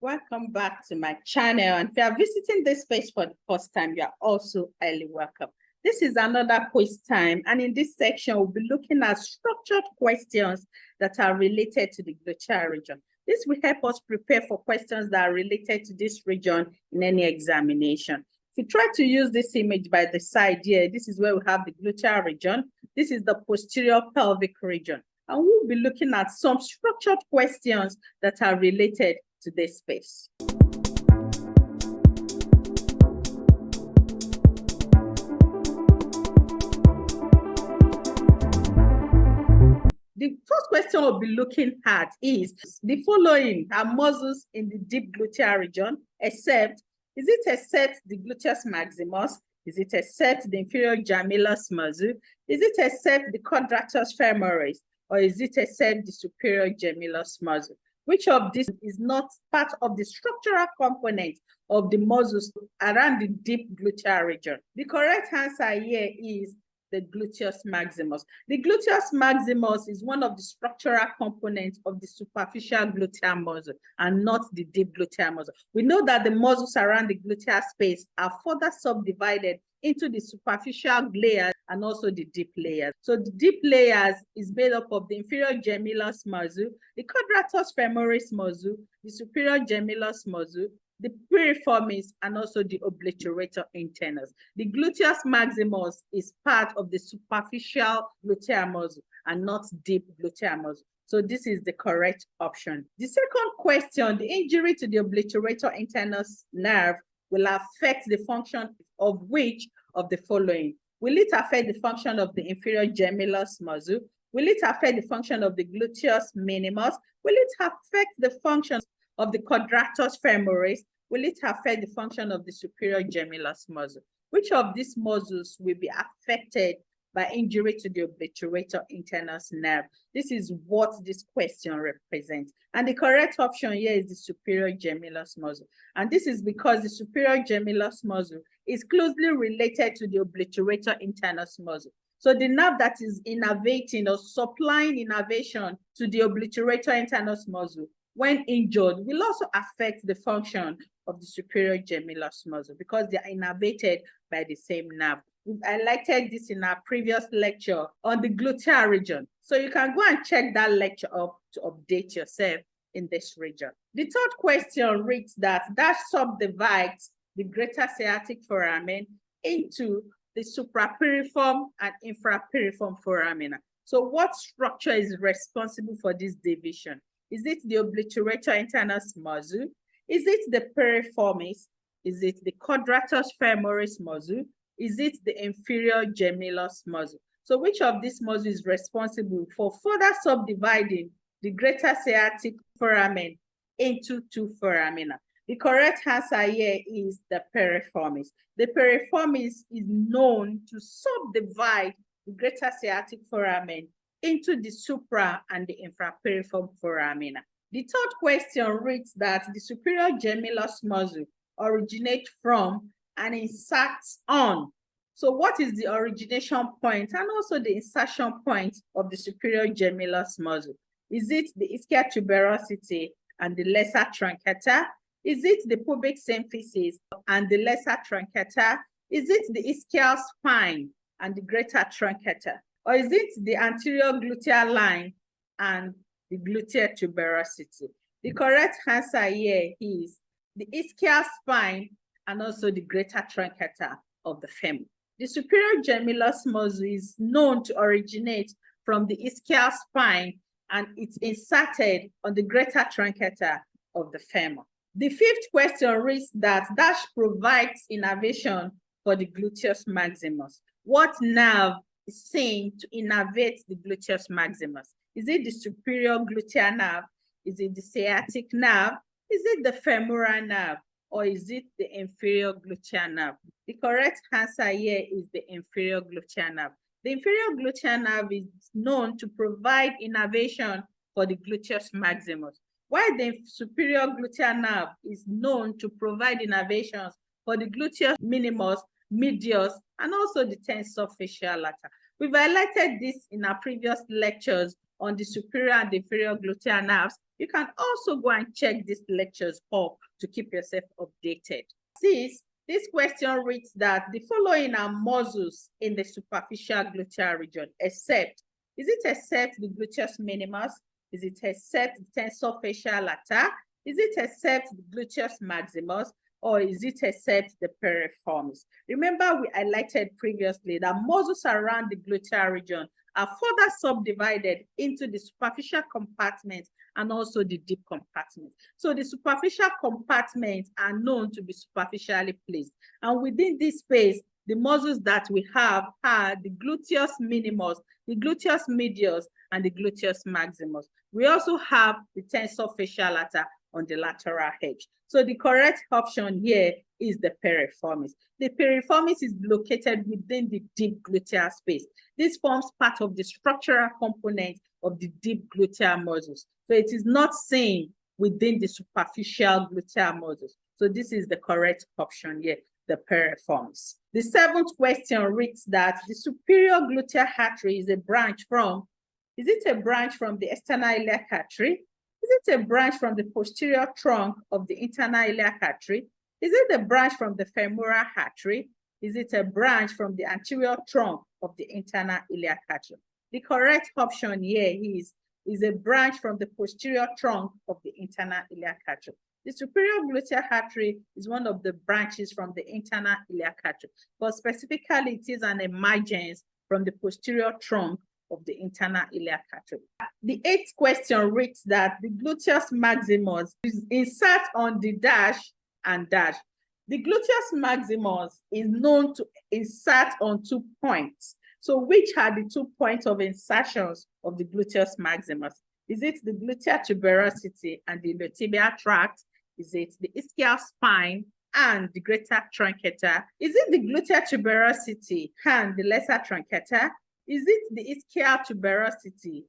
Welcome back to my channel. And if you are visiting this page for the first time, you are also highly welcome. This is another quiz time. And in this section, we'll be looking at structured questions that are related to the gluteal region. This will help us prepare for questions that are related to this region in any examination. If you try to use this image by the side here, this is where we have the gluteal region. This is the posterior pelvic region. And we'll be looking at some structured questions that are related to this space. The first question we'll be looking at is, the following are muscles in the deep gluteal region, except, is it except the gluteus maximus? Is it except the inferior gemellus muscle? Is it except the quadratus femoris? Or is it except the superior gemellus muscle? Which of these is not part of the structural component of the muscles around the deep gluteal region? The correct answer here is the gluteus maximus. The gluteus maximus is one of the structural components of the superficial gluteal muscle and not the deep gluteal muscle. We know that the muscles around the gluteal space are further subdivided into the superficial layers and also the deep layers. So the deep layers is made up of the inferior gemellus muscle, the quadratus femoris muscle, the superior gemellus muscle, the piriformis, and also the obliterator internus. The gluteus maximus is part of the superficial gluteal muscle and not deep gluteal muscle. So this is the correct option. The second question, the injury to the obliterator internus nerve will affect the function of which of the following? Will it affect the function of the inferior gemellus muscle? Will it affect the function of the gluteus minimus? Will it affect the function of the quadratus femoris? Will it affect the function of the superior gemellus muscle? Which of these muscles will be affected by injury to the obliterator internus nerve? This is what this question represents. And the correct option here is the superior gemellus muscle. And this is because the superior gemellus muscle is closely related to the obliterator internus muscle. So the nerve that is innervating or supplying innervation to the obliterator internus muscle when injured will also affect the function of the superior gemellus muscle because they are innervated by the same nerve. We've highlighted this in our previous lecture on the gluteal region. So you can go and check that lecture up to update yourself in this region. The third question reads that subdivides the greater sciatic foramen into the suprapiriform and infrapiriform foramina. So what structure is responsible for this division? Is it the obliterator internus muscle? Is it the piriformis? Is it the quadratus femoris muscle? Is it the inferior gemellus muscle? So which of these muscles is responsible for further subdividing the greater sciatic foramen into two foramina? The correct answer here is the piriformis. The piriformis is known to subdivide the greater sciatic foramen into the supra and the infrapiriform foramina. The third question reads that the superior gemellus muscle originates from and inserts on. So what is the origination point and also the insertion point of the superior gemellus muscle? Is it the ischial tuberosity and the lesser truncator? Is it the pubic symphysis and the lesser truncator? Is it the ischial spine and the greater truncator? Or is it the anterior gluteal line and the gluteal tuberosity? The correct answer here is the ischial spine and also the greater truncator of the femur. The superior gemellus muscle is known to originate from the ischial spine and it's inserted on the greater truncator of the femur. The fifth question reads that provides innervation for the gluteus maximus. What nerve is seen to innervate the gluteus maximus? Is it the superior gluteal nerve? Is it the sciatic nerve? Is it the femoral nerve? Or is it the inferior gluteal nerve? The correct answer here is the inferior gluteal nerve. The inferior gluteal nerve is known to provide innervation for the gluteus maximus, while the superior gluteal nerve is known to provide innervations for the gluteus minimus, medius, and also the tensor fasciae lata. We've highlighted this in our previous lectures on the superior and inferior gluteal nerves, you can also go and check these lectures up to keep yourself updated. This question reads that the following are muscles in the superficial gluteal region, except, is it except the gluteus minimus? Is it except the tensor fasciae lata? Is it except the gluteus maximus? Or is it except the piriformis? Remember, we highlighted previously that muscles around the gluteal region are further subdivided into the superficial compartment and also the deep compartment. So the superficial compartments are known to be superficially placed. And within this space, the muscles that we have are the gluteus minimus, the gluteus medius, and the gluteus maximus. We also have the tensor fasciae lata on the lateral edge. So the correct option here is the piriformis. The piriformis is located within the deep gluteal space. This forms part of the structural component of the deep gluteal muscles. So it is not seen within the superficial gluteal muscles. So this is the correct option here, the piriformis. The seventh question reads that the superior gluteal artery is a branch from, is it a branch from the external iliac artery? Is it a branch from the posterior trunk of the internal iliac artery? Is it a branch from the femoral artery? Is it a branch from the anterior trunk of the internal iliac artery? The correct option here is a branch from the posterior trunk of the internal iliac artery. The superior gluteal artery is one of the branches from the internal iliac artery, but specifically it is an emergence from the posterior trunk of the internal iliac artery. The eighth question reads that the gluteus maximus is insert on the dash and dash. The gluteus maximus is known to insert on 2 points. So which are the 2 points of insertions of the gluteus maximus? Is it the gluteal tuberosity and the iliotibial tract? Is it the ischial spine and the greater truncator? Is it the gluteal tuberosity and the lesser truncator? Is it the ischial tuberosity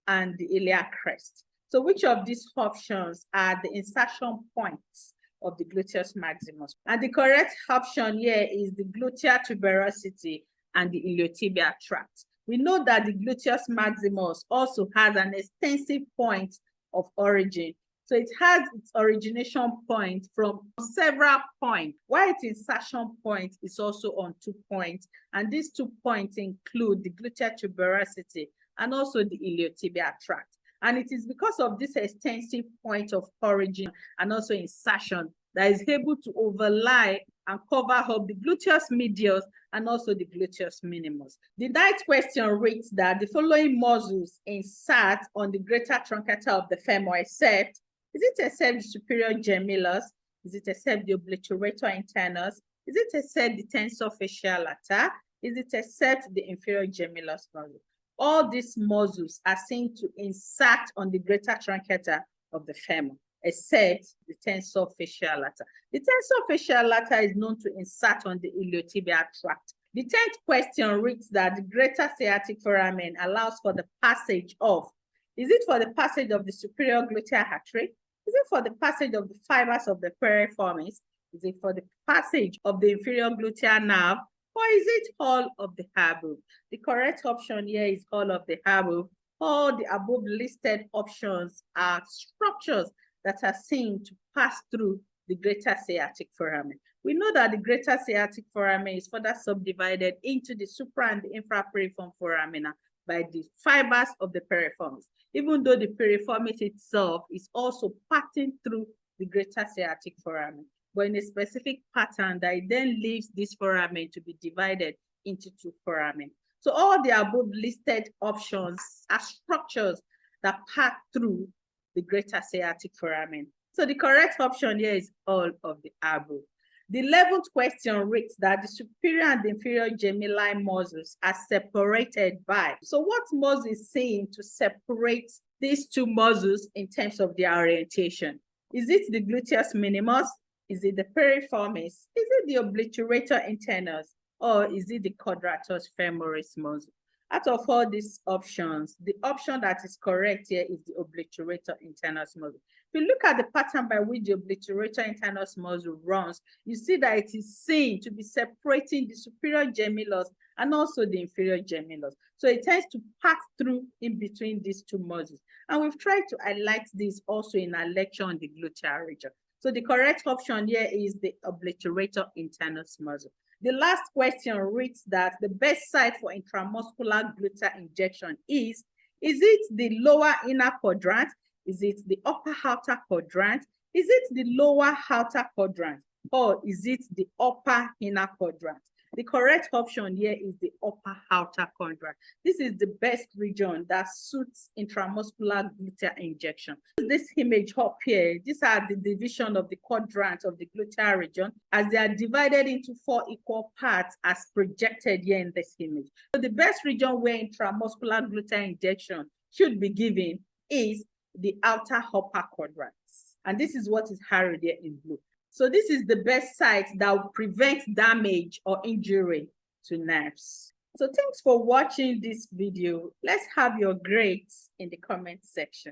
and the iliac crest? So which of these options are the insertion points of the gluteus maximus? And the correct option here is the gluteal tuberosity and the iliotibial tract. We know that the gluteus maximus also has an extensive point of origin. So it has its origination point from several points, while its insertion point is also on 2 points. And these 2 points include the gluteal tuberosity and also the iliotibial tract. And it is because of this extensive point of origin and also insertion that is able to overlie and cover up the gluteus medius and also the gluteus minimus. The ninth question reads that the following muscles insert on the greater truncator of the femur except, is it except the superior gemellus? Is it except the obliterator internus? Is it except the tensor fasciae lata? Is it except the inferior gemellus muscle? All these muscles are seen to insert on the greater truncator of the femur, except the tensor fasciae lata. The tensor fasciae lata is known to insert on the iliotibial tract. The 10th question reads that the greater sciatic foramen allows for the passage of, is it for the passage of the superior gluteal artery? Is it for the passage of the fibers of the piriformis? Is it for the passage of the inferior gluteal nerve? Or is it all of the above? The correct option here is all of the above. All the above listed options are structures that are seen to pass through the greater sciatic foramen. We know that the greater sciatic foramen is further subdivided into the supra and the infrapiriform foramina by the fibers of the piriformis, even though the piriformis itself is also passing through the greater sciatic foramen, but in a specific pattern that it then leaves this foramen to be divided into 2 foramen. So all the above listed options are structures that pass through the greater sciatic foramen. So the correct option here is all of the above. The 11th question reads that the superior and the inferior gemelli muscles are separated by. So what muscle is seen to separate these 2 muscles in terms of their orientation? Is it the gluteus minimus? Is it the piriformis? Is it the obliterator internus? Or is it the quadratus femoris muscle? Out of all these options, the option that is correct here is the obliterator internus muscle. If you look at the pattern by which the obliterator internus muscle runs, you see that it is seen to be separating the superior gemellus and also the inferior gemellus. So it tends to pass through in between these two muscles. And we've tried to highlight this also in our lecture on the gluteal region. So the correct option here is the obliterator internus muscle. The last question reads that the best site for intramuscular gluteal injection is it the lower inner quadrant? Is it the upper outer quadrant? Is it the lower outer quadrant? Or is it the upper inner quadrant? The correct option here is the upper outer quadrant. This is the best region that suits intramuscular gluteal injection. This image up here, these are the division of the quadrants of the gluteal region as they are divided into 4 equal parts as projected here in this image. So the best region where intramuscular gluteal injection should be given is the outer upper quadrants. And this is what is highlighted here in blue. So this is the best site that will prevent damage or injury to nerves. So thanks for watching this video. Let's have your grades in the comment section.